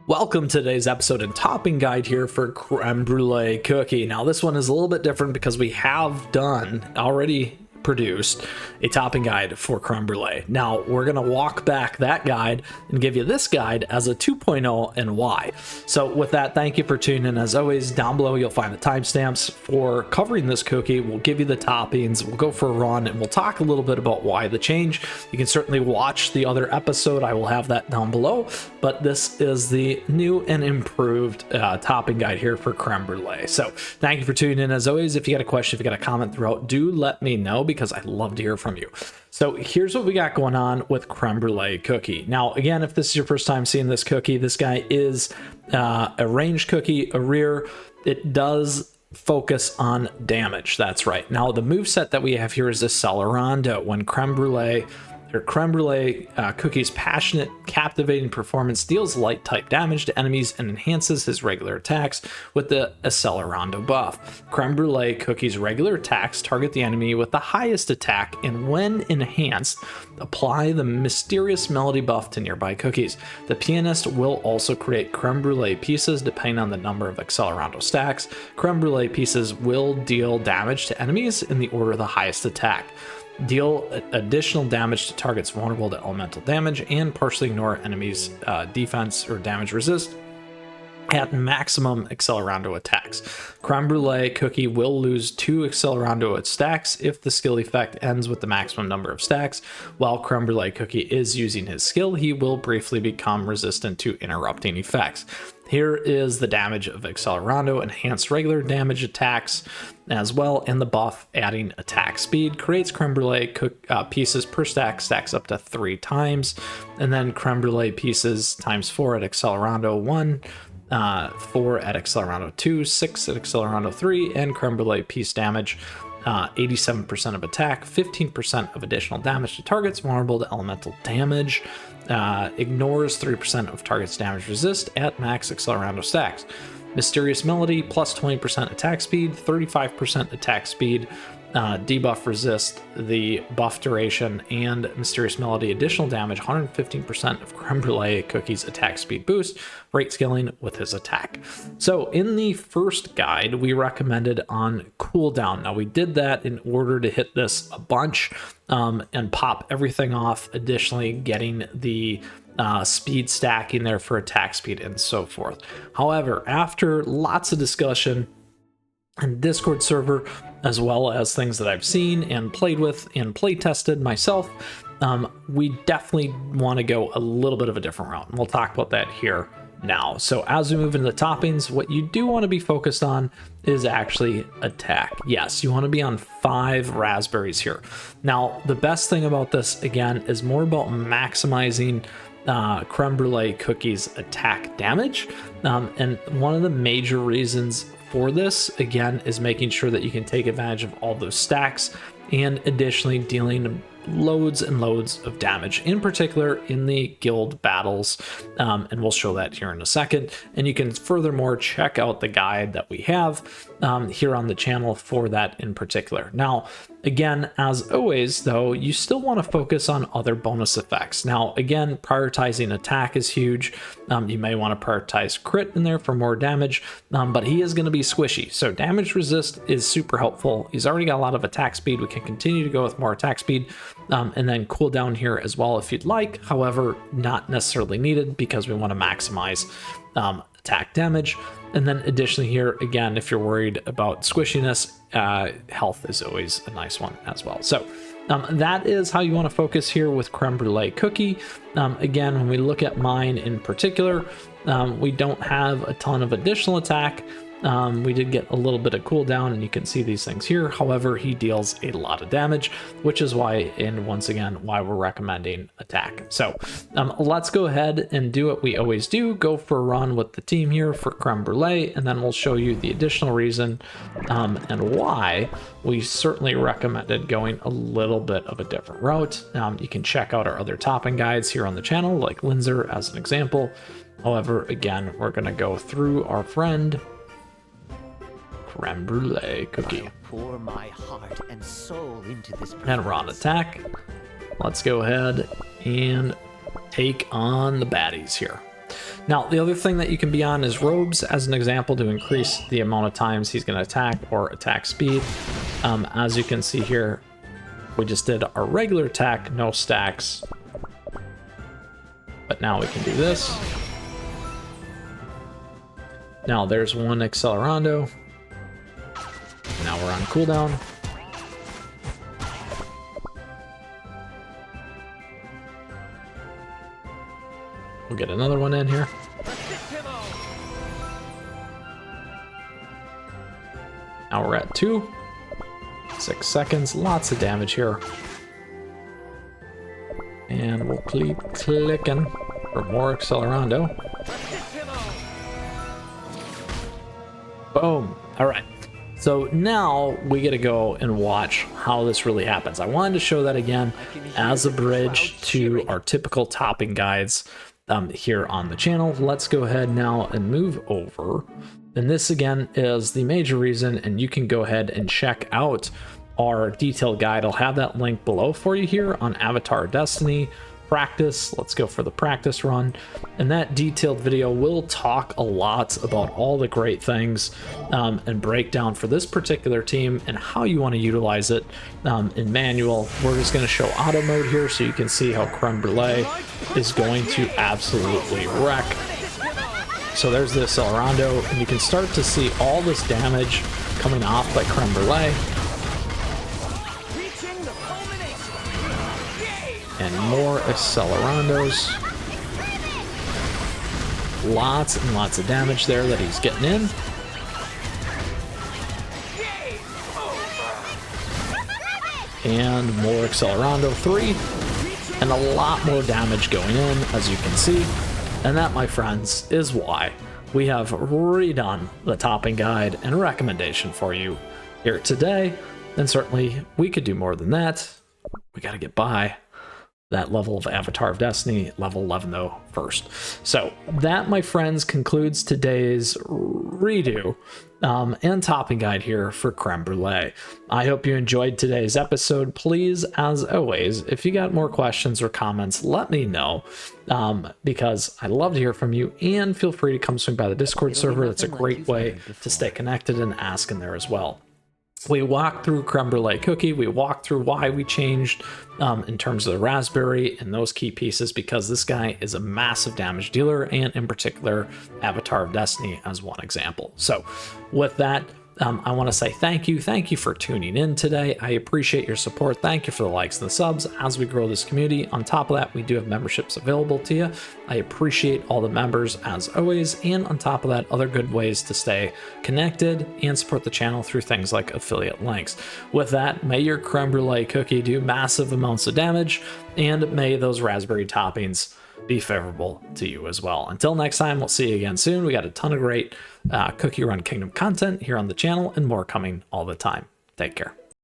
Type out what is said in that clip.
Welcome to today's episode and topping guide here for Creme Brulee Cookie. Now this one is a little bit different because we have already produced a topping guide for creme brulee. Now we're going to walk back that guide and give you this guide as a 2.0 and why. So with that, thank you for tuning in. As always, down below you'll find the timestamps for covering this cookie. We'll give you the toppings, we'll go for a run, and we'll talk a little bit about why the change. You can certainly watch the other episode, I will have that down below, but this is the new and improved topping guide here for creme brulee. So thank you for tuning in. As always, if you got a question, if you got a comment throughout, do let me know, because I'd love to hear from you. So here's what we got going on with Creme Brulee Cookie. Now, again, if this is your first time seeing this cookie, this guy is a ranged cookie, a rear. It does focus on damage. That's right. Now, the moveset that we have here is accelerando. When Creme Brulee Cookie's passionate, captivating performance deals light type damage to enemies and enhances his regular attacks with the accelerando buff. Creme Brulee Cookie's regular attacks target the enemy with the highest attack, and when enhanced, apply the mysterious melody buff to nearby cookies. The pianist will also create creme brulee pieces depending on the number of accelerando stacks. Creme brulee pieces will deal damage to enemies in the order of the highest attack. Deal additional damage to targets vulnerable to elemental damage, and partially ignore enemies' defense or damage resist at maximum accelerando attacks. Creme Brulee Cookie will lose 2 accelerando stacks if the skill effect ends with the maximum number of stacks. While Creme Brulee Cookie is using his skill, he will briefly become resistant to interrupting effects. Here is the damage of accelerando: enhanced regular damage attacks as well, and the buff adding attack speed. Creates creme brulee pieces per stack, stacks up to 3 times, and then creme brulee pieces times 4 at accelerando 1, 4 at accelerando 2, 6 at accelerando 3, and creme brulee piece damage 87% of attack, 15% of additional damage to targets vulnerable to elemental damage, ignores 3% of targets damage resist at max accelerando stacks. Mysterious Melody plus 20% attack speed, 35% attack speed, debuff resist, the buff duration, and Mysterious Melody additional damage, 115% of Creme Brulee Cookie's attack speed boost, rate scaling with his attack. So in the first guide, we recommended on cooldown. Now we did that in order to hit this a bunch and pop everything off, additionally getting the speed stacking there for attack speed and so forth. However, after lots of discussion and Discord server, as well as things that I've seen and played with and play tested myself, we definitely want to go a little bit of a different route, and we'll talk about that here now. So as we move into the toppings, what you do want to be focused on is actually attack. Yes, you want to be on 5 raspberries here. Now, the best thing about this, again, is more about maximizing Creme Brulee Cookie's attack damage, and one of the major reasons for this, again, is making sure that you can take advantage of all those stacks, and additionally dealing loads and loads of damage, in particular in the guild battles, and we'll show that here in a second. And you can furthermore check out the guide that we have here on the channel for that in particular. Now, again, as always though, you still want to focus on other bonus effects. Now, again, prioritizing attack is huge. You may want to prioritize crit in there for more damage, but he is going to be squishy, so damage resist is super helpful. He's already got a lot of attack speed. We can continue to go with more attack speed, and then cooldown here as well if you'd like. However, not necessarily needed, because we want to maximize attack damage. And then additionally here, again, if you're worried about squishiness, health is always a nice one as well. So that is how you want to focus here with Creme Brulee Cookie. Again, when we look at mine in particular, we don't have a ton of additional attack. We did get a little bit of cooldown, and you can see these things here. However, he deals a lot of damage, which is why, and once again, why we're recommending attack. So let's go ahead and do what we always do, go for a run with the team here for Creme Brulee, and then we'll show you the additional reason and why we certainly recommended going a little bit of a different route. You can check out our other topping guides here on the channel, like Linzer as an example. However, again, we're going to go through our friend Creme Brulee Cookie. Pour my heart and soul into this and we're on attack. Let's go ahead and take on the baddies here. Now, the other thing that you can be on is robes, as an example, to increase the amount of times he's going to attack or attack speed. As you can see here, we just did our regular attack, no stacks. But now we can do this. Now there's one accelerando. Now we're on cooldown. We'll get another one in here. Now we're at 2. 6 seconds. Lots of damage here. And we'll keep clicking for more accelerando. Boom. All right. So now we get to go and watch how this really happens. I wanted to show that again as a bridge to our typical topping guides here on the channel. Let's go ahead now and move over. And this again is the major reason, and you can go ahead and check out our detailed guide. I'll have that link below for you here on Avatar Destiny practice. Let's go for the practice run, and that detailed video will talk a lot about all the great things and breakdown for this particular team and how you want to utilize it in manual. We're just going to show auto mode here so you can see how Creme Brulee is going to absolutely wreck. So there's the accelerando, and you can start to see all this damage coming off by Creme Brulee. And more accelerandos. Lots and lots of damage there that he's getting in. And more accelerando 3. And a lot more damage going in, as you can see. And that, my friends, is why we have redone the topping guide and recommendation for you here today. And certainly we could do more than that. We got to get by that level of Avatar of Destiny, level 11 though, first. So that, my friends, concludes today's redo and topping guide here for Creme Brulee. I hope you enjoyed today's episode. Please, as always, if you got more questions or comments, let me know, because I'd love to hear from you, and feel free to come swing by the Discord server. That's a great way to stay connected and ask in there as well. We walked through Creme Brulee Cookie. We walked through why we changed in terms of the raspberry and those key pieces, because this guy is a massive damage dealer, and in particular, Avatar of Destiny as one example. So with that, I want to say thank you. Thank you for tuning in today. I appreciate your support. Thank you for the likes and the subs as we grow this community. On top of that, we do have memberships available to you. I appreciate all the members as always. And on top of that, other good ways to stay connected and support the channel through things like affiliate links. With that, may your Creme Brulee cookie do massive amounts of damage, and may those raspberry toppings be favorable to you as well. Until next time, we'll see you again soon. We got a ton of great CookieRun Kingdom content here on the channel, and more coming all the time. Take care.